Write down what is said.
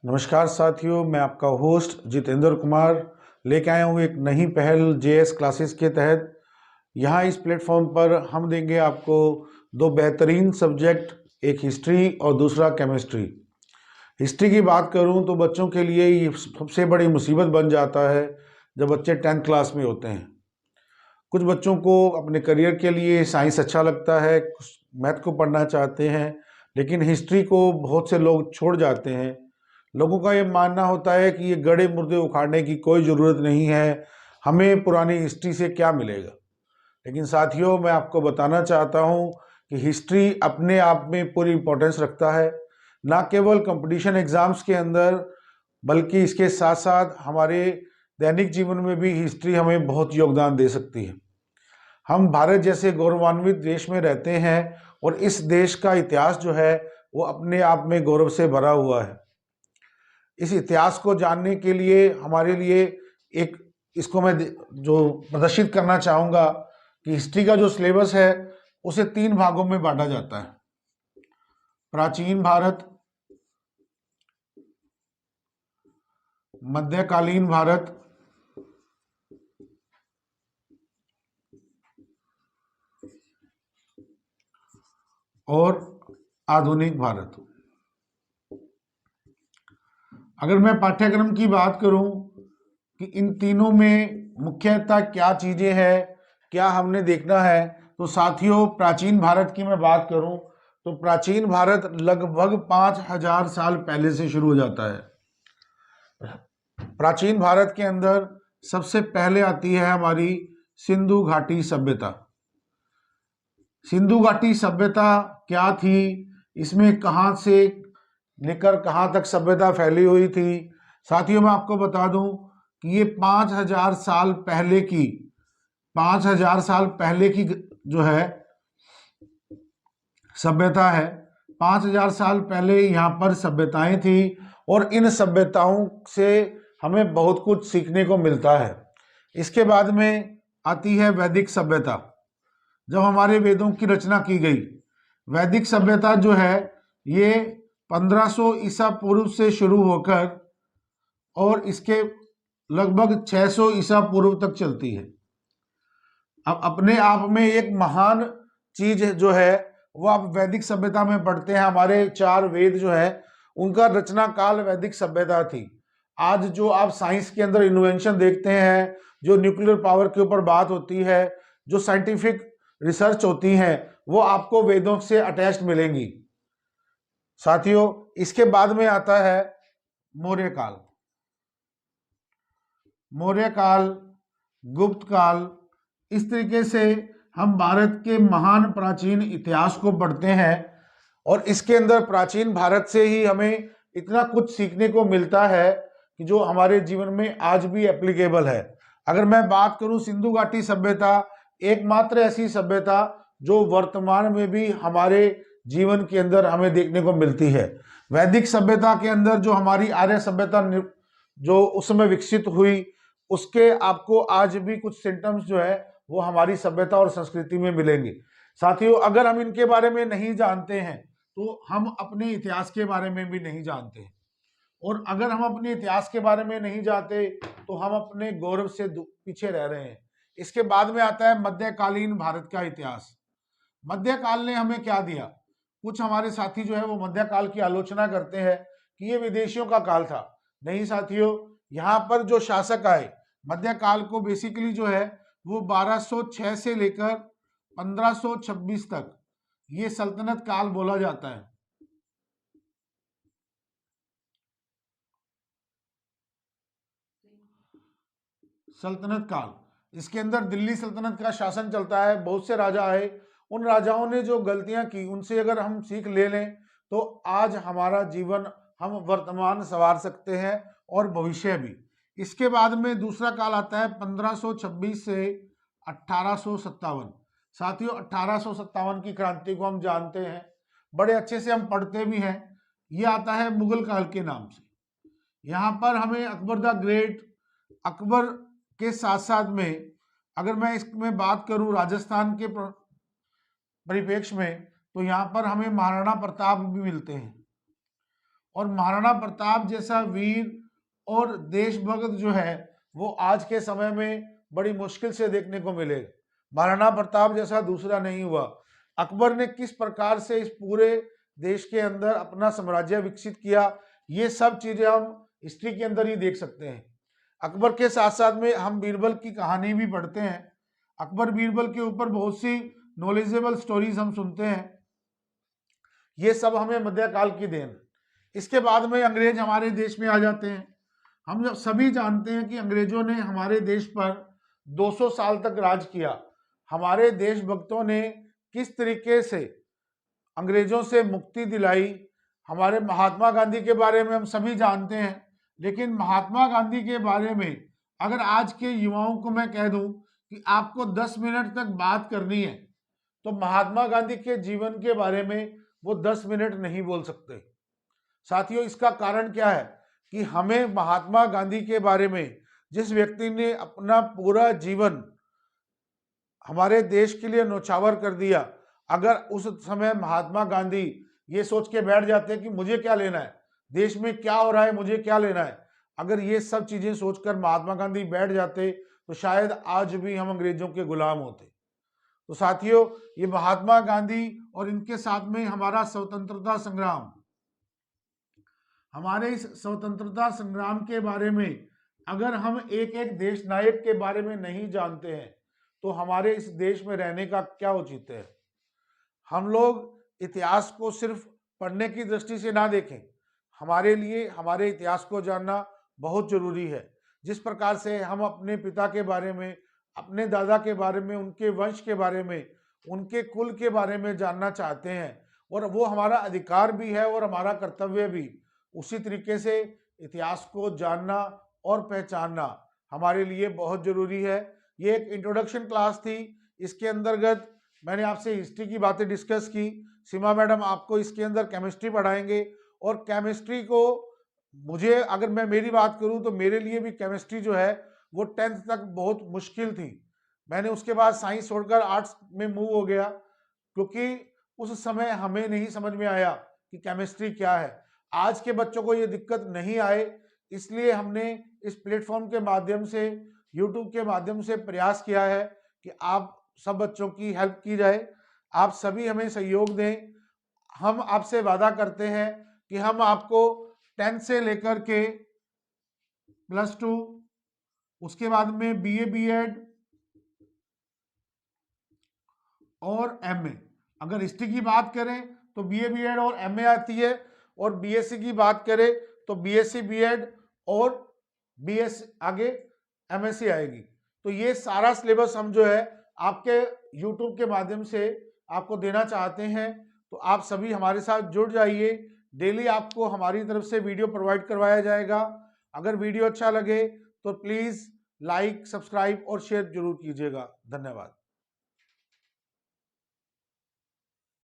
नमस्कार साथियों, मैं आपका होस्ट जितेंद्र कुमार लेके आया हूँ एक नई पहल जेएस क्लासेस के तहत। यहाँ इस प्लेटफॉर्म पर हम देंगे आपको दो बेहतरीन सब्जेक्ट, एक हिस्ट्री और दूसरा केमिस्ट्री। हिस्ट्री की बात करूँ तो बच्चों के लिए ये सबसे बड़ी मुसीबत बन जाता है जब बच्चे 10th क्लास में होते हैं। कुछ बच्चों को अपने करियर के लिए साइंस अच्छा लगता है, कुछ मैथ को पढ़ना चाहते हैं, लेकिन हिस्ट्री को बहुत से लोग छोड़ जाते हैं। लोगों का ये मानना होता है कि ये गड़े मुर्दे उखाड़ने की कोई ज़रूरत नहीं है, हमें पुरानी हिस्ट्री से क्या मिलेगा। लेकिन साथियों, मैं आपको बताना चाहता हूँ कि हिस्ट्री अपने आप में पूरी इम्पोर्टेंस रखता है, ना केवल कंपटीशन एग्ज़ाम्स के अंदर, बल्कि इसके साथ साथ हमारे दैनिक जीवन में भी हिस्ट्री हमें बहुत योगदान दे सकती है। हम भारत जैसे गौरवान्वित देश में रहते हैं और इस देश का इतिहास जो है वो अपने आप में गौरव से भरा हुआ है। इस इतिहास को जानने के लिए हमारे लिए एक इसको मैं जो प्रदर्शित करना चाहूँगा कि हिस्ट्री का जो सिलेबस है उसे 3 भागों में बांटा जाता है: प्राचीन भारत, मध्यकालीन भारत और आधुनिक भारत। अगर मैं पाठ्यक्रम की बात करूं कि इन तीनों में मुख्यतः क्या चीज़ें हैं, क्या हमने देखना है, तो साथियों प्राचीन भारत की मैं बात करूं तो प्राचीन भारत लगभग 5000 साल पहले से शुरू हो जाता है। प्राचीन भारत के अंदर सबसे पहले आती है हमारी सिंधु घाटी सभ्यता। सिंधु घाटी सभ्यता क्या थी, इसमें कहाँ से लेकर कहाँ तक सभ्यता फैली हुई थी? साथियों, मैं आपको बता दूं कि ये 5000 साल पहले की 5000 साल पहले की जो है सभ्यता है। 5000 साल पहले यहाँ पर सभ्यताएं थी और इन सभ्यताओं से हमें बहुत कुछ सीखने को मिलता है। इसके बाद में आती है वैदिक सभ्यता। जब हमारे वेदों की रचना की गई, वैदिक सभ्यता जो है ये 1500 ईसा पूर्व से शुरू होकर और इसके लगभग 600 ईसा पूर्व तक चलती है। अब अपने आप में एक महान चीज जो है वो आप वैदिक सभ्यता में पढ़ते हैं। हमारे 4 वेद जो है उनका रचना काल वैदिक सभ्यता थी। आज जो आप साइंस के अंदर इन्वेंशन देखते हैं, जो न्यूक्लियर पावर के ऊपर बात होती है, जो साइंटिफिक रिसर्च होती हैं, वो आपको वेदों से अटैच्ड मिलेंगी। साथियों, इसके बाद में आता है मौर्य काल। मौर्य काल, गुप्त काल, इस तरीके से हम भारत के महान प्राचीन इतिहास को पढ़ते हैं और इसके अंदर प्राचीन भारत से ही हमें इतना कुछ सीखने को मिलता है कि जो हमारे जीवन में आज भी एप्लीकेबल है। अगर मैं बात करूं सिंधु घाटी सभ्यता, एकमात्र ऐसी सभ्यता जो वर्तमान में भी हमारे जीवन के अंदर हमें देखने को मिलती है। वैदिक सभ्यता के अंदर जो हमारी आर्य सभ्यता जो उस समय विकसित हुई, उसके आपको आज भी कुछ सिम्टम्स जो है वो हमारी सभ्यता और संस्कृति में मिलेंगे। साथियों, अगर हम इनके बारे में नहीं जानते हैं तो हम अपने इतिहास के बारे में भी नहीं जानते हैं, और अगर हम अपने इतिहास के बारे में नहीं जानते तो हम अपने गौरव से पीछे रह रहे हैं। इसके बाद में आता है मध्यकालीन भारत का इतिहास। मध्यकाल ने हमें क्या दिया? कुछ हमारे साथी जो है वो मध्यकाल की आलोचना करते हैं कि ये विदेशियों का काल था। नहीं साथियों, यहाँ पर जो शासक आए मध्यकाल को बेसिकली जो है वो 1206 से लेकर 1526 तक ये सल्तनत काल बोला जाता है। सल्तनत काल, इसके अंदर दिल्ली सल्तनत का शासन चलता है। बहुत से राजा आए, उन राजाओं ने जो गलतियां की उनसे अगर हम सीख ले लें तो आज हमारा जीवन हम वर्तमान संवार सकते हैं और भविष्य भी। इसके बाद में दूसरा काल आता है 1526 से 1857। साथियों, 1857 की क्रांति को हम जानते हैं, बड़े अच्छे से हम पढ़ते भी हैं। ये आता है मुगल काल के नाम से। यहाँ पर हमें अकबर द ग्रेट, अकबर के साथ साथ में अगर मैं इसमें बात करूं राजस्थान के परिप्रेक्ष्य में, तो यहाँ पर हमें महाराणा प्रताप भी मिलते हैं। और महाराणा प्रताप जैसा वीर और देशभक्त जो है वो आज के समय में बड़ी मुश्किल से देखने को मिलेगा। महाराणा प्रताप जैसा दूसरा नहीं हुआ। अकबर ने किस प्रकार से इस पूरे देश के अंदर अपना साम्राज्य विकसित किया, ये सब चीजें हम हिस्ट्री के अंदर ही देख सकते हैं। अकबर के साथ साथ में हम बीरबल की कहानी भी पढ़ते हैं। अकबर बीरबल के ऊपर बहुत सी नॉलेजेबल स्टोरीज हम सुनते हैं। ये सब हमें मध्यकाल की देन। इसके बाद में अंग्रेज हमारे देश में आ जाते हैं। हम जब सभी जानते हैं कि अंग्रेजों ने हमारे देश पर 200 साल तक राज किया। हमारे देशभक्तों ने किस तरीके से अंग्रेजों से मुक्ति दिलाई। हमारे महात्मा गांधी के बारे में हम सभी जानते हैं, लेकिन महात्मा गांधी के बारे में अगर आज के युवाओं को मैं कह दूं कि आपको 10 मिनट तक बात करनी है तो महात्मा गांधी के जीवन के बारे में वो 10 मिनट नहीं बोल सकते। साथियों, इसका कारण क्या है कि हमें महात्मा गांधी के बारे में, जिस व्यक्ति ने अपना पूरा जीवन हमारे देश के लिए न्यौछावर कर दिया, अगर उस समय महात्मा गांधी ये सोच के बैठ जाते कि मुझे क्या लेना है, देश में क्या हो रहा है, मुझे क्या लेना है, अगर ये सब चीजें सोचकर महात्मा गांधी बैठ जाते तो शायद आज भी हम अंग्रेजों के गुलाम होते। तो साथियों, ये महात्मा गांधी और इनके साथ में हमारा स्वतंत्रता संग्राम, हमारे इस स्वतंत्रता संग्राम के बारे में अगर हम एक एक देश नायक के बारे में नहीं जानते हैं तो हमारे इस देश में रहने का क्या औचित्य है। हम लोग इतिहास को सिर्फ पढ़ने की दृष्टि से ना देखें, हमारे लिए हमारे इतिहास को जानना बहुत जरूरी है। जिस प्रकार से हम अपने पिता के बारे में, अपने दादा के बारे में, उनके वंश के बारे में, उनके कुल के बारे में जानना चाहते हैं और वो हमारा अधिकार भी है और हमारा कर्तव्य भी, उसी तरीके से इतिहास को जानना और पहचानना हमारे लिए बहुत जरूरी है। ये एक इंट्रोडक्शन क्लास थी। इसके अंतर्गत मैंने आपसे हिस्ट्री की बातें डिस्कस की। सीमा मैडम आपको इसके अंदर केमिस्ट्री पढ़ाएंगे और केमिस्ट्री को, मुझे अगर मैं मेरी बात करूं तो मेरे लिए भी केमिस्ट्री जो है वो 10th तक बहुत मुश्किल थी। मैंने उसके बाद साइंस छोड़कर आर्ट्स में मूव हो गया क्योंकि उस समय हमें नहीं समझ में आया कि केमिस्ट्री क्या है। आज के बच्चों को ये दिक्कत नहीं आए, इसलिए हमने इस प्लेटफॉर्म के माध्यम से, यूट्यूब के माध्यम से प्रयास किया है कि आप सब बच्चों की हेल्प की जाए। आप सभी हमें सहयोग दें। हम आपसे वादा करते हैं कि हम आपको 10th से लेकर के +2, उसके बाद में BA BEd और MA, अगर हिस्ट्री की बात करें तो BA BEd और MA आती है, और BSc की बात करें तो BSc BEd और BS आगे MSc आएगी। तो ये सारा सिलेबस हम जो है आपके YouTube के माध्यम से आपको देना चाहते हैं। तो आप सभी हमारे साथ जुड़ जाइए। डेली आपको हमारी तरफ से वीडियो प्रोवाइड करवाया जाएगा। अगर वीडियो अच्छा लगे तो प्लीज़ लाइक, सब्सक्राइब और शेयर जरूर कीजिएगा। धन्यवाद।